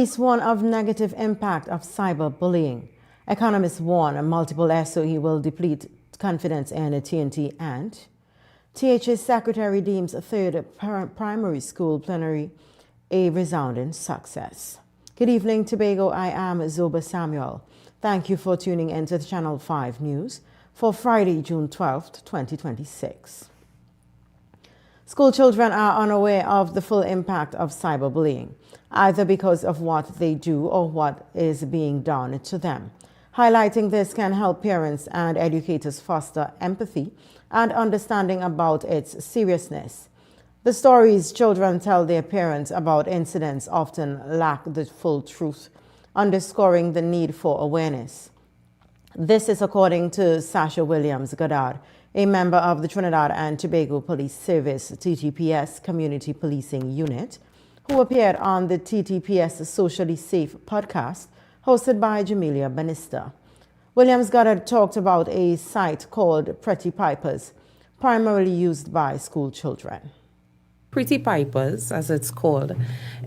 Police warn of negative impact of cyberbullying. Economists warn a multiple SOE will deplete confidence in TNT, and THA Secretary deems a third primary school plenary a resounding success. Good evening, Tobago. I am Zoba Samuel. Thank you for tuning in to the Channel 5 News for Friday, June 12th, 2026. School children are unaware of the full impact of cyberbullying, either because of what they do or what is being done to them. Highlighting this can help parents and educators foster empathy and understanding about its seriousness. The stories children tell their parents about incidents often lack the full truth, underscoring the need for awareness. This is according to Sasha Williams-Goddard, a member of the Trinidad and Tobago Police Service TTPS Community Policing Unit, who appeared on the TTPS Socially Safe podcast hosted by Jamelia Bannister. Williams-Goddard talked about a site called Pretty Pipers, primarily used by school children. Pretty Pipers, as it's called,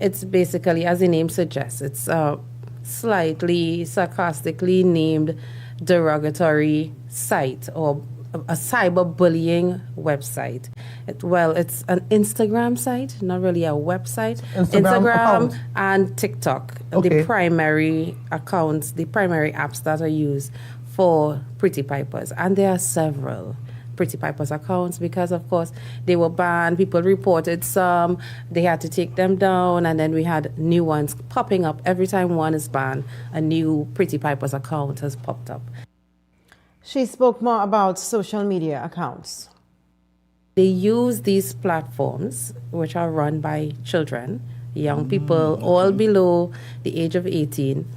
it's basically, as the name suggests, it's a slightly sarcastically named derogatory site or a cyberbullying website. It's an Instagram site, not really a website. Instagram and TikTok, the primary accounts, the primary apps that are used for Pretty Pipers. And there are several Pretty Pipers accounts because, of course, they were banned. People reported some. They had to take them down. And then we had new ones popping up. Every time one is banned, a new Pretty Pipers account has popped up. She spoke more about social media accounts. They use these platforms, which are run by children, young people, all below the age of 18,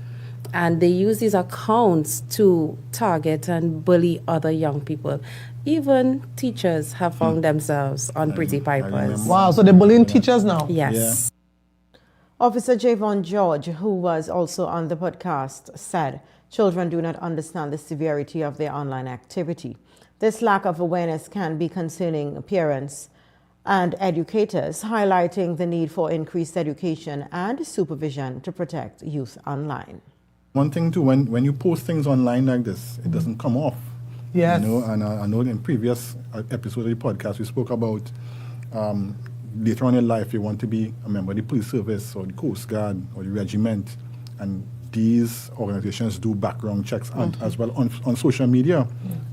and they use these accounts to target and bully other young people. Even teachers have found themselves on Pretty Pipers. Wow, so they're bullying teachers now? Yes. Yeah. Officer Javon George, who was also on the podcast, said children do not understand the severity of their online activity. This lack of awareness can be concerning parents and educators, highlighting the need for increased education and supervision to protect youth online. One thing too, when you post things online like this, it doesn't come off. Yes. You know, and I know in previous episodes of the podcast, we spoke about later on in life, you want to be a member of the police service or the Coast Guard or the regiment, and these organizations do background checks as well on social media.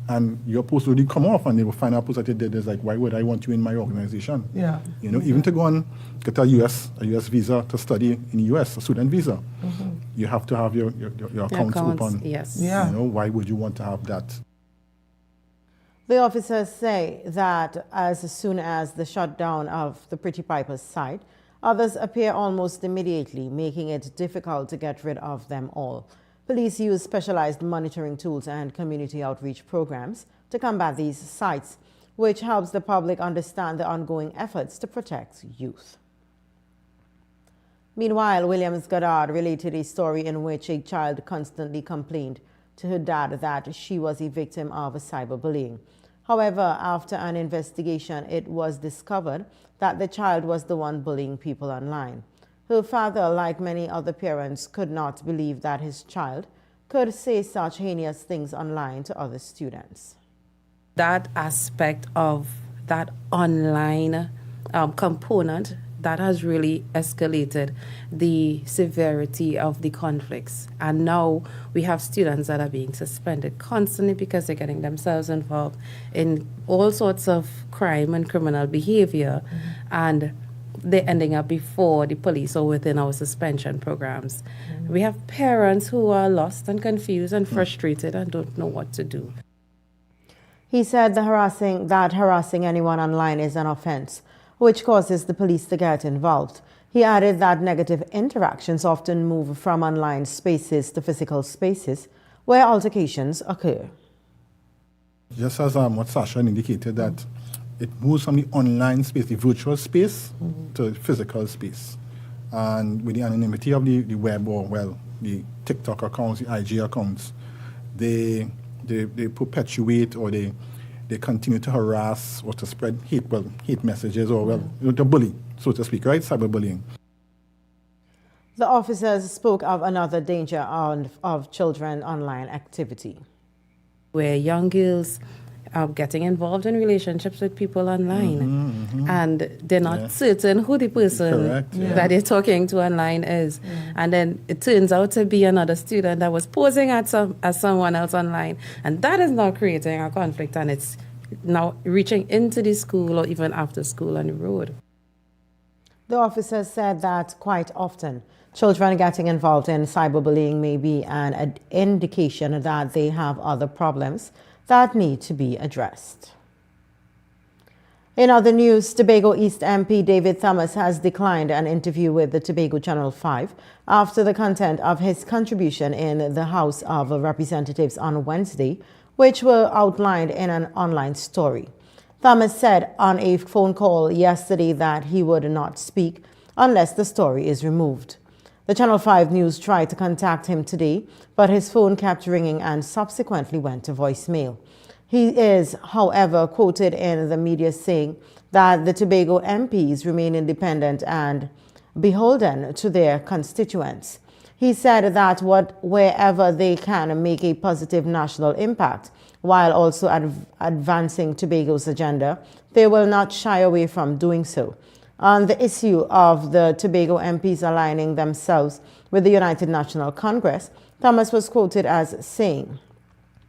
And your post will come off and they will find out post that you did. It's like, why would I want you in my organization? Yeah. You know, even to go and get a US visa to study in the US, a student visa, you have to have your accounts open. Yes. Yeah. You know, why would you want to have that? The officers say that as soon as the shutdown of the Pretty Pipers site, others appear almost immediately, making it difficult to get rid of them all. Police use specialized monitoring tools and community outreach programs to combat these sites, which helps the public understand the ongoing efforts to protect youth. Meanwhile, Williams-Goddard related a story in which a child constantly complained to her dad that she was a victim of cyberbullying. However, after an investigation, it was discovered that the child was the one bullying people online. Her father, like many other parents, could not believe that his child could say such heinous things online to other students. That aspect of that online component, that has really escalated the severity of the conflicts. And now we have students that are being suspended constantly because they're getting themselves involved in all sorts of crime and criminal behavior. And they're ending up before the police or within our suspension programs. We have parents who are lost and confused and frustrated and don't know what to do. He said that harassing anyone online is an offense, which causes the police to get involved. He added that negative interactions often move from online spaces to physical spaces where altercations occur. Just as what Sasha indicated, that it moves from the online space, the virtual space, to the physical space. And with the anonymity of the web, or well, the TikTok accounts, the IG accounts, they perpetuate or they continue to harass or to spread hate messages or to bully, so to speak, right? Cyberbullying. The officers spoke of another danger of children online activity. Where young girls are getting involved in relationships with people online, and they're not certain who the person that they're talking to online is. And then it turns out to be another student that was posing as someone else online. And that is now creating a conflict, and it's now reaching into the school or even after school on the road. The officers said that quite often, children getting involved in cyberbullying may be an indication that they have other problems that need to be addressed. In other news, Tobago East MP David Thomas has declined an interview with the Tobago Channel 5 after the content of his contribution in the House of Representatives on Wednesday, which were outlined in an online story. Thomas said on a phone call yesterday that he would not speak unless the story is removed. The Channel 5 News tried to contact him today, but his phone kept ringing and subsequently went to voicemail. He is, however, quoted in the media saying that the Tobago MPs remain independent and beholden to their constituents. He said that wherever they can make a positive national impact, while also advancing Tobago's agenda, they will not shy away from doing so. On the issue of the Tobago MPs aligning themselves with the United National Congress, Thomas was quoted as saying,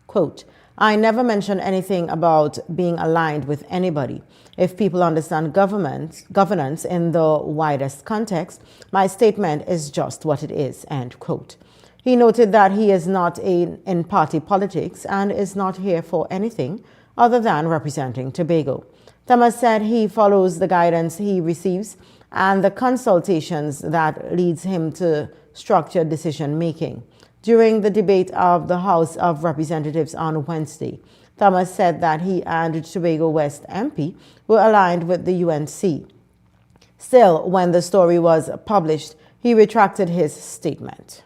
quote, "I never mentioned anything about being aligned with anybody. If people understand governance in the widest context, my statement is just what it is," end quote. He noted that he is not in party politics and is not here for anything other than representing Tobago. Thomas said he follows the guidance he receives and the consultations that leads him to structured decision making. During the debate of the House of Representatives on Wednesday, Thomas said that he and Tobago West MP were aligned with the UNC. Still, when the story was published, he retracted his statement.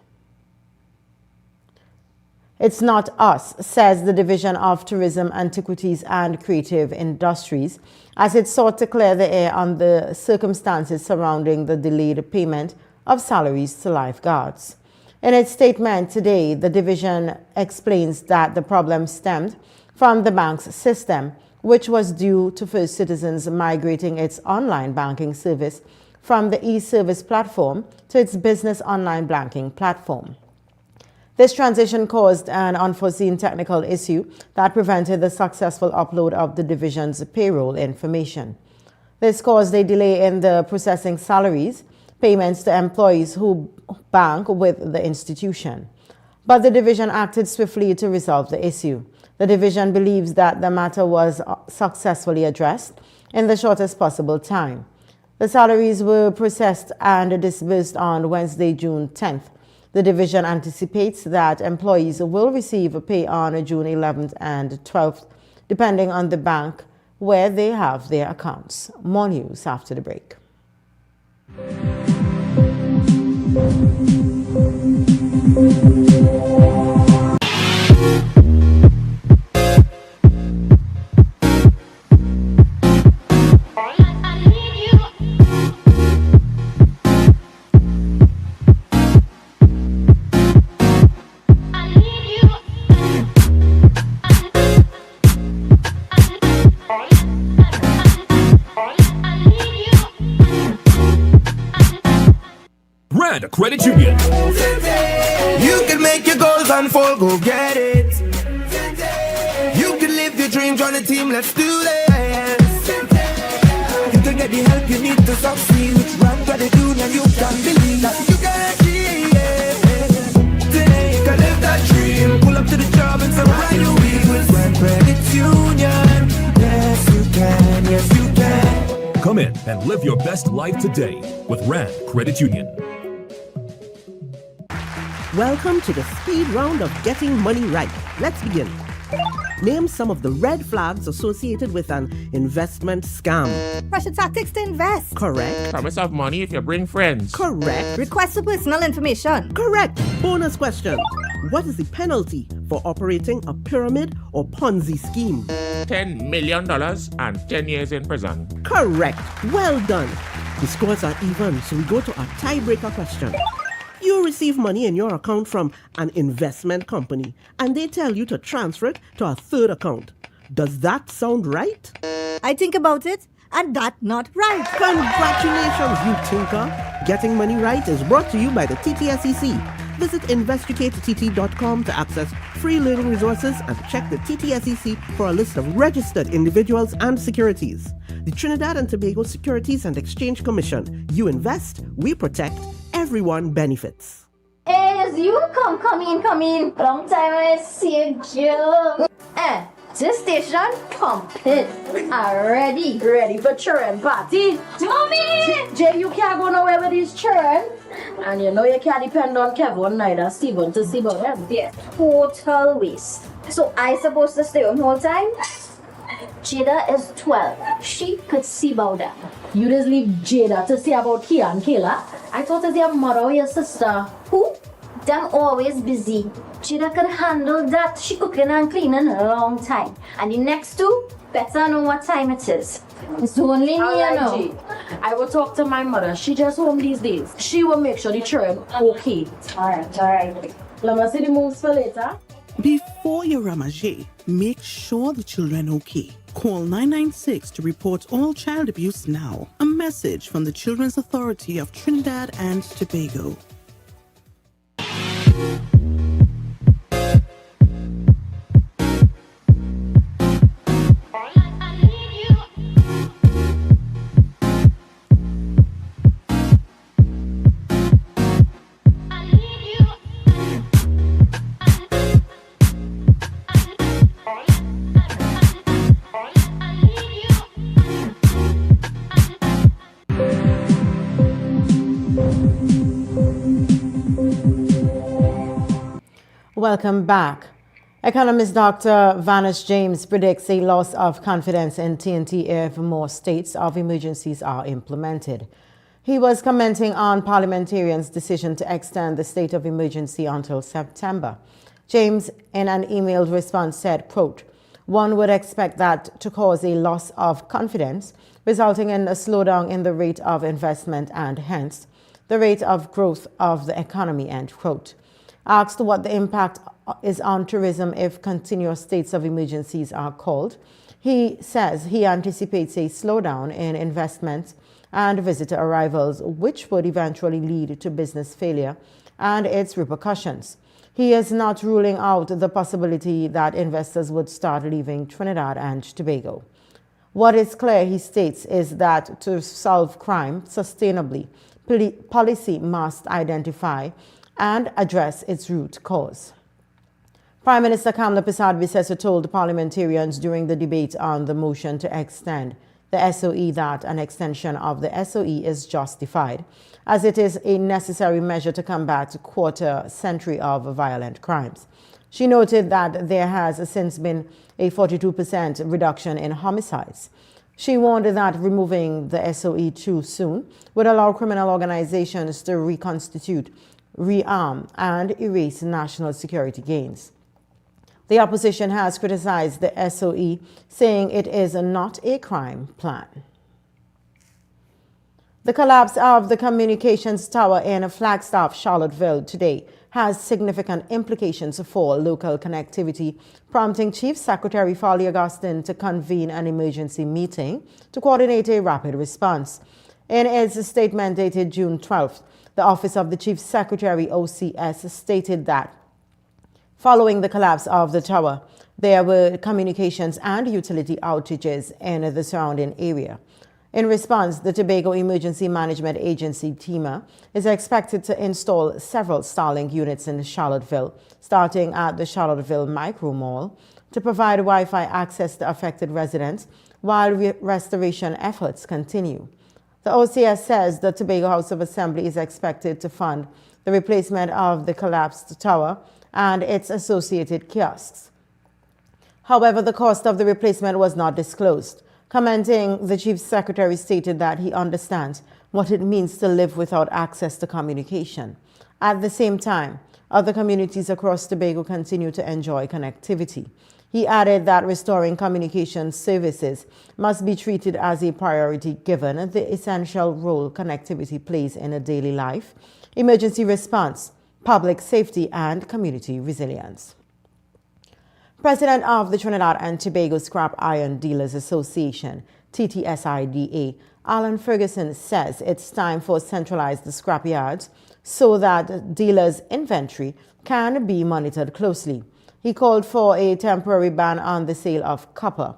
It's not us, says the Division of Tourism, Antiquities and Creative Industries, as it sought to clear the air on the circumstances surrounding the delayed payment of salaries to lifeguards. In its statement today, the division explains that the problem stemmed from the bank's system, which was due to First Citizens migrating its online banking service from the e-service platform to its business online banking platform. This transition caused an unforeseen technical issue that prevented the successful upload of the division's payroll information. This caused a delay in the processing salaries, payments to employees who bank with the institution. But the division acted swiftly to resolve the issue. The division believes that the matter was successfully addressed in the shortest possible time. The salaries were processed and disbursed on Wednesday, June 10th. The division anticipates that employees will receive a pay on June 11th and 12th, depending on the bank where they have their accounts. More news after the break. Credit Union. You can make your goals unfold, go get it. You can live your dreams on a team, let's do this. You can get the help you need to succeed. Run Credit Union, you can believe that you can achieve it. Today you can live that dream. Pull up to the job and surround your week with Run Credit Union. Yes you can, yes you can. Come in and live your best life today with Rand Credit Union. Welcome to the speed round of getting money right. Let's begin. Name some of the red flags associated with an investment scam. Pressure tactics to invest. Correct. Promise of money if you bring friends. Correct. Request for personal information. Correct. Bonus question. What is the penalty for operating a pyramid or Ponzi scheme? $10 million and 10 years in prison. Correct. Well done. The scores are even, so we go to our tiebreaker question. receive money in your account from an investment company and they tell you to transfer it to a third account. Does that sound right? I think about it, and that not right. Congratulations, you tinker! Getting Money Right is brought to you by the TTSEC. Visit investigateTT.com to access free learning resources and check the TTSEC for a list of registered individuals and securities. The Trinidad and Tobago Securities and Exchange Commission. You invest, we protect, everyone benefits. Hey, as you come in. Long time I see you. This station pumping. Ready for children party. Mommy! Jay, you can't go nowhere with these children. And you know you can't depend on Kevin neither Steven to see about them. Yeah, total waste. So I supposed to stay home whole time? Jada is 12. She could see about that. You just leave Jada to see about Kia and Kayla. I thought it was your mother or your sister. Who? Them always busy. Jada could handle that. She cooking and cleaning a long time. And the next two better know what time it is. It's only me, you know. I will talk to my mother. She just home these days. She will make sure the children okay. Alright. Let me see the moves for later. Before you ramage, make sure the children okay. Call 996 to report all child abuse now. A message from the Children's Authority of Trinidad and Tobago. Welcome back. Economist Dr. Vanis James predicts a loss of confidence in TNT if more states of emergencies are implemented. He was commenting on parliamentarians' decision to extend the state of emergency until September. James, in an emailed response, said, quote, "One would expect that to cause a loss of confidence, resulting in a slowdown in the rate of investment and hence the rate of growth of the economy," end quote. Asked what the impact is on tourism if continuous states of emergencies are called, he says he anticipates a slowdown in investment and visitor arrivals, which would eventually lead to business failure and its repercussions. He is not ruling out the possibility that investors would start leaving Trinidad and Tobago. What is clear, he states, is that to solve crime sustainably, policy must identify and address its root cause. Prime Minister Kamla Persad-Bissessar told parliamentarians during the debate on the motion to extend the SOE that an extension of the SOE is justified, as it is a necessary measure to combat a quarter-century of violent crimes. She noted that there has since been a 42% reduction in homicides. She warned that removing the SOE too soon would allow criminal organizations to reconstitute, rearm, and erase national security gains. The opposition has criticized the SOE, saying it is not a crime plan. The collapse of the communications tower in Flagstaff, Charlottesville today has significant implications for local connectivity, prompting Chief Secretary Farley Augustine to convene an emergency meeting to coordinate a rapid response. In its statement dated June 12th, the Office of the Chief Secretary, OCS, stated that following the collapse of the tower, there were communications and utility outages in the surrounding area. In response, the Tobago Emergency Management Agency, TEMA, is expected to install several Starlink units in Charlottesville, starting at the Charlottesville Micro Mall, to provide Wi-Fi access to affected residents while restoration efforts continue. The OCS says the Tobago House of Assembly is expected to fund the replacement of the collapsed tower and its associated kiosks. However, the cost of the replacement was not disclosed. Commenting, the Chief Secretary stated that he understands what it means to live without access to communication. At the same time, other communities across Tobago continue to enjoy connectivity. He added that restoring communication services must be treated as a priority given the essential role connectivity plays in a daily life, emergency response, public safety, and community resilience. President of the Trinidad and Tobago Scrap Iron Dealers Association, TTSIDA, Alan Ferguson, says it's time for centralized scrapyards so that dealers' inventory can be monitored closely. He called for a temporary ban on the sale of copper.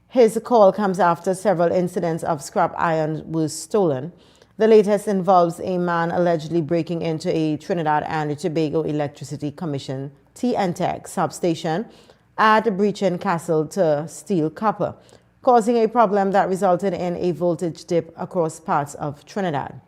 His call comes after several incidents of scrap iron was stolen. The latest involves a man allegedly breaking into a Trinidad and Tobago Electricity Commission TNTEC substation at Breachin Castle to steal copper, causing a problem that resulted in a voltage dip across parts of Trinidad.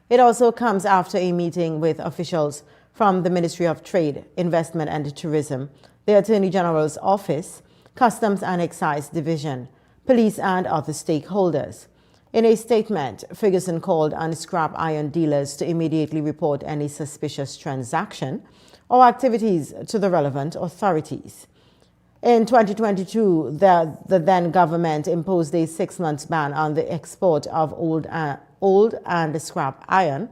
It also comes after a meeting with officials from the Ministry of Trade, Investment and Tourism, the Attorney General's Office, Customs and Excise Division, police and other stakeholders. In a statement, Ferguson called on scrap iron dealers to immediately report any suspicious transaction or activities to the relevant authorities. In 2022, the then government imposed a 6-month ban on the export of old and scrap iron.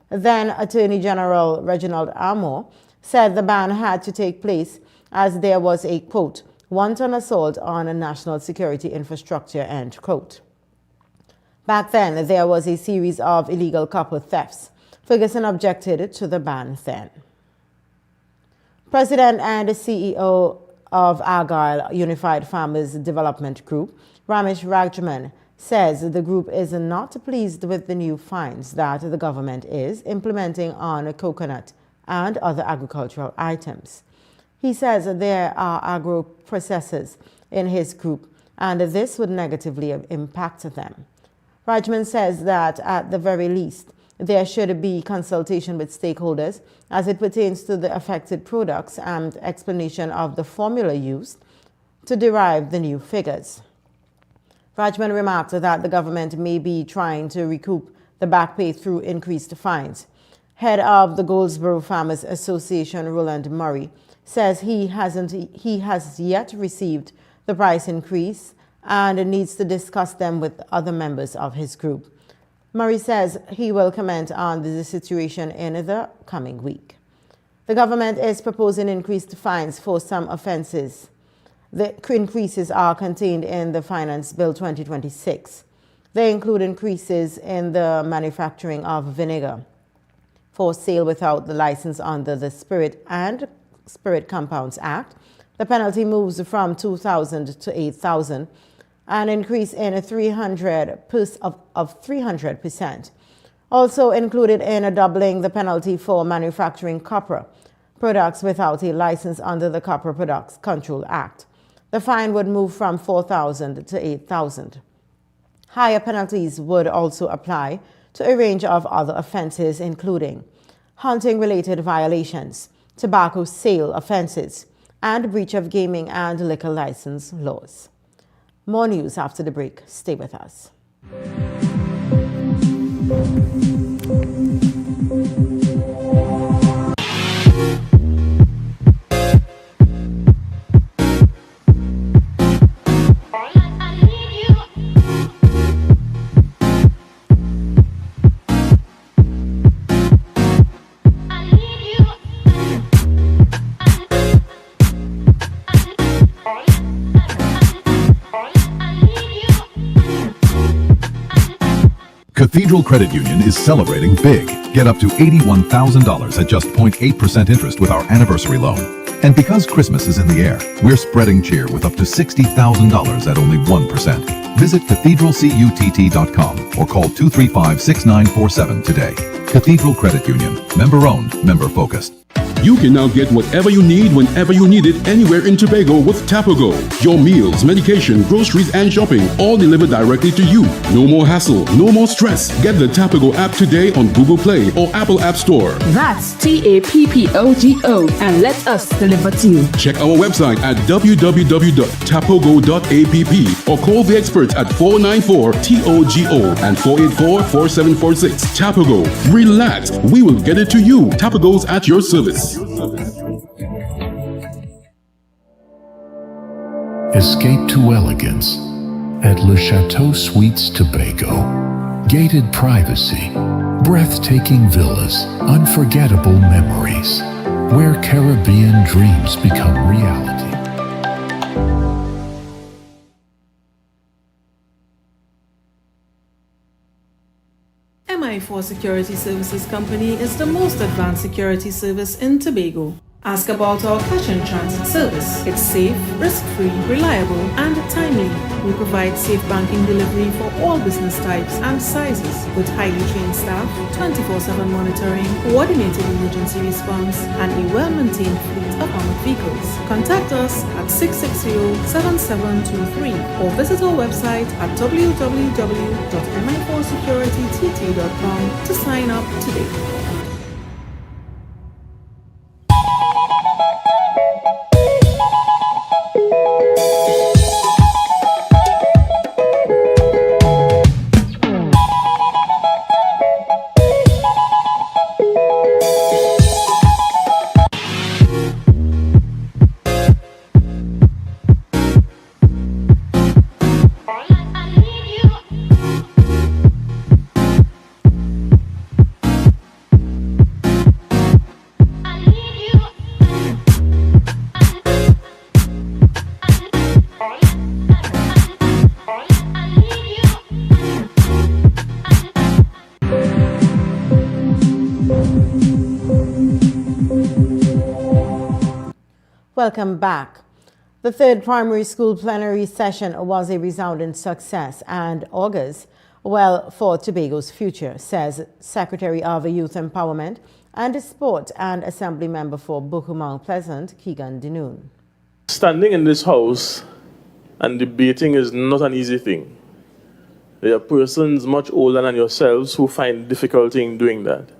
Then Attorney General Reginald Armour said the ban had to take place as there was a, quote, wanton assault on a national security infrastructure, end quote. Back then, there was a series of illegal copper thefts. Ferguson objected to the ban then. President and CEO of Argyle Unified Farmers Development Group, Ramesh Rajman, says the group is not pleased with the new fines that the government is implementing on coconut and other agricultural items. He says there are agro-processors in his group and this would negatively impact them. Rajman says that at the very least, there should be consultation with stakeholders as it pertains to the affected products and explanation of the formula used to derive the new figures. Rajman remarked that the government may be trying to recoup the back pay through increased fines. Head of the Goldsboro Farmers Association, Roland Murray, says he has yet received the price increase and needs to discuss them with other members of his group. Murray says he will comment on the situation in the coming week. The government is proposing increased fines for some offenses. The increases are contained in the Finance Bill 2026. They include increases in the manufacturing of vinegar for sale without the license under the Spirit and Spirit Compounds Act. The penalty moves from $2,000 to $8,000, an increase in 300%. Also included in a doubling the penalty for manufacturing copper products without a license under the Copper Products Control Act. The fine would move from $4,000 to $8,000. Higher penalties would also apply to a range of other offenses, including hunting-related violations, tobacco sale offenses, and breach of gaming and liquor license laws. More news after the break. Stay with us. Cathedral Credit Union is celebrating big. Get up to $81,000 at just 0.8% interest with our anniversary loan. And because Christmas is in the air, we're spreading cheer with up to $60,000 at only 1%. Visit cathedralcutt.com or call 235-6947 today. Cathedral Credit Union. Member owned, member focused. You can now get whatever you need whenever you need it anywhere in Tobago with Tobago. Your meals, medication, groceries, and shopping all delivered directly to you. No more hassle, no more stress. Get the Tobago app today on Google Play or Apple App Store. That's TAPPOGO and let us deliver to you. Check our website at www.tapogo.app or call the experts at 494-TOGO and 484-4746. Tobago. Relax. We will get it to you. Tobago's at your service. Escape to elegance at Le Chateau Suites Tobago. Gated privacy, Breathtaking villas, unforgettable memories, where Caribbean dreams become reality. MI4 Security Services Company is the most advanced security service in Tobago. Ask about our cash and transit service. It's safe, risk-free, reliable, and timely. We provide safe banking delivery for all business types and sizes with highly trained staff, 24/7 monitoring, coordinated emergency response, and a well-maintained fleet of armored vehicles. Contact us at 660-7723 or visit our website at www.mi4securitytt.com to sign up today. Welcome back. The third primary school plenary session was a resounding success and augurs well for Tobago's future, says Secretary of Youth Empowerment and Sport and Assembly Member for Buku Mount Pleasant, Keegan Dinoon. Standing in this house and debating is not an easy thing. There are persons much older than yourselves who find difficulty in doing that.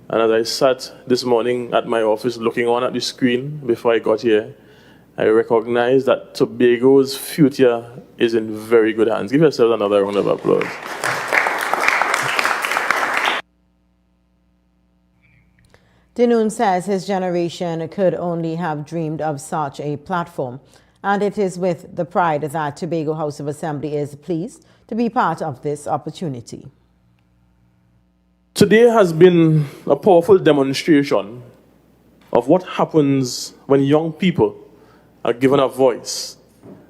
And as I sat this morning at my office looking on at the screen before I got here, I recognized that Tobago's future is in very good hands. Give yourselves another round of applause. Dinoon says his generation could only have dreamed of such a platform, and it is with the pride that Tobago House of Assembly is pleased to be part of this opportunity. Today has been a powerful demonstration of what happens when young people are given a voice,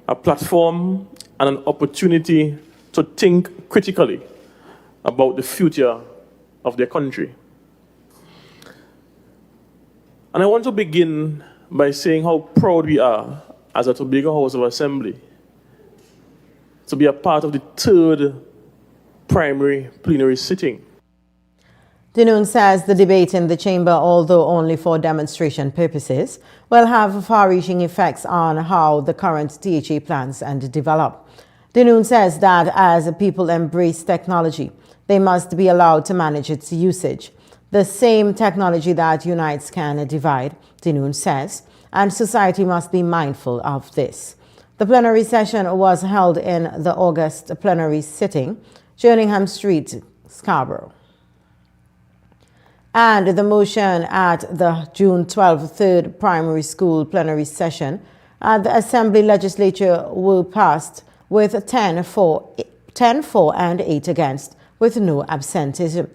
a platform, and an opportunity to think critically about the future of their country. And I want to begin by saying how proud we are as a Tobago House of Assembly to be a part of the third primary plenary sitting. Dinoon says the debate in the chamber, although only for demonstration purposes, will have far-reaching effects on how the current THA plans and develop. Dinoon says that as people embrace technology, they must be allowed to manage its usage. The same technology that unites can divide, Dinoon says, and society must be mindful of this. The plenary session was held in the August plenary sitting, Jerningham Street, Scarborough. And the motion at the June 12th third primary school plenary session at the Assembly Legislature were passed with 10 for and 8 against, with no absenteeism.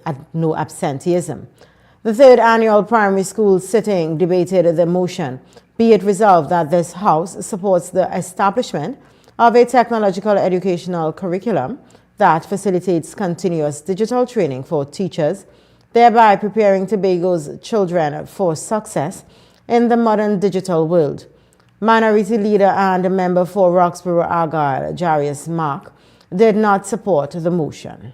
The third annual primary school sitting debated the motion, be it resolved that this House supports the establishment of a technological educational curriculum that facilitates continuous digital training for teachers, thereby preparing Tobago's children for success in the modern digital world. Minority Leader and member for Roxborough Argyle, Jarius Mark, did not support the motion.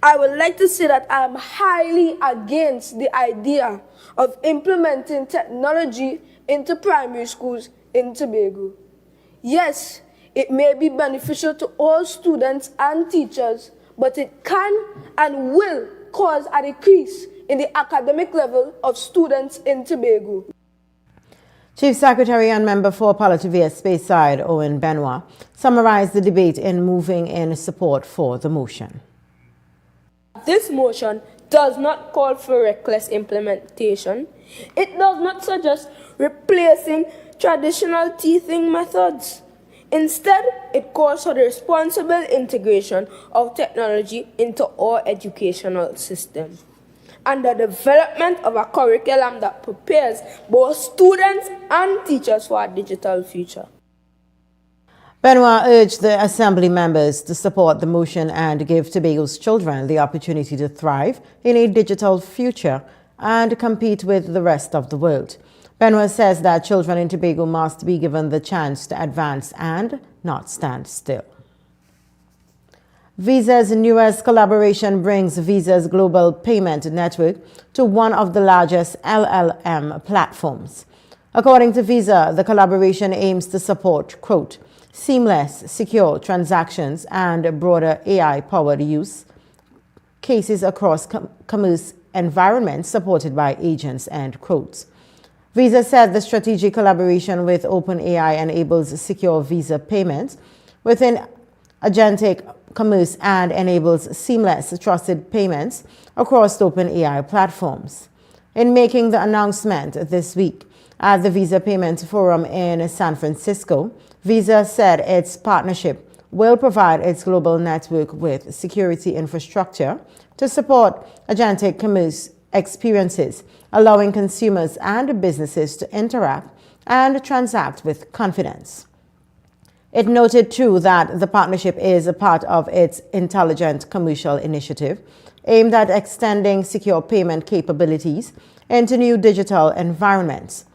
I would like to say that I am highly against the idea of implementing technology into primary schools in Tobago. Yes, it may be beneficial to all students and teachers, but it can and will cause a decrease in the academic level of students in Tobago. Chief Secretary and member for Palatavia Speyside, Owen Benoit, summarized the debate in moving in support for the motion. This motion does not call for reckless implementation. It does not suggest replacing traditional teaching methods. Instead, it calls for the responsible integration of technology into our educational system and the development of a curriculum that prepares both students and teachers for a digital future. Benoit urged the Assembly members to support the motion and give Tobago's children the opportunity to thrive in a digital future and compete with the rest of the world. Benoit says that children in Tobago must be given the chance to advance and not stand still. Visa's newest collaboration brings Visa's global payment network to one of the largest LLM platforms. According to Visa, the collaboration aims to support, quote, seamless, secure transactions and broader AI-powered use cases across commerce environments supported by agents, end quotes. Visa said the strategic collaboration with OpenAI enables secure Visa payments within agentic commerce and enables seamless, trusted payments across the OpenAI platforms. In making the announcement this week at the Visa Payment Forum in San Francisco, Visa said its partnership will provide its global network with security infrastructure to support agentic commerce experiences, allowing consumers and businesses to interact and transact with confidence. It noted, too, that the partnership is a part of its Intelligent Commercial Initiative, aimed at extending secure payment capabilities into new digital environments.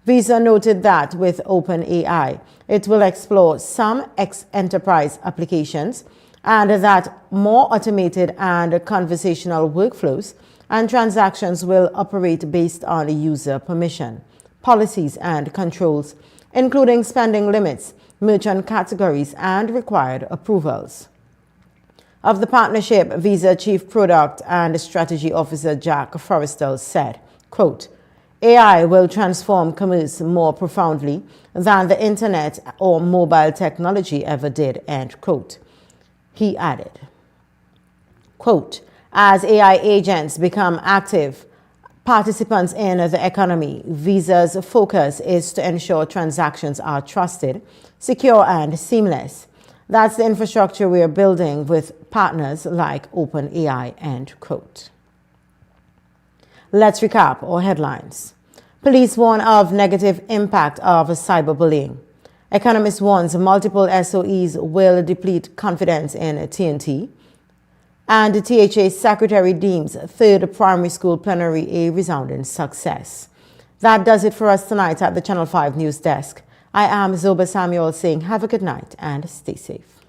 Visa noted that with OpenAI, it will explore some enterprise applications and that more automated and conversational workflows and transactions will operate based on user permission, policies and controls, including spending limits, merchant categories, and required approvals. Of the partnership, Visa Chief Product and Strategy Officer Jack Forrestal said, quote, AI will transform commerce more profoundly than the internet or mobile technology ever did, end quote. He added, quote, as AI agents become active participants in the economy, Visa's focus is to ensure transactions are trusted, secure, and seamless. That's the infrastructure we are building with partners like OpenAI, end quote. Let's recap our headlines. Police warn of negative impact of cyberbullying. Economist warns multiple SOEs will deplete confidence in TNT. And the THA Secretary deems third primary school plenary a resounding success. That does it for us tonight at the Channel 5 News Desk. I am Zoba Samuel saying have a good night and stay safe.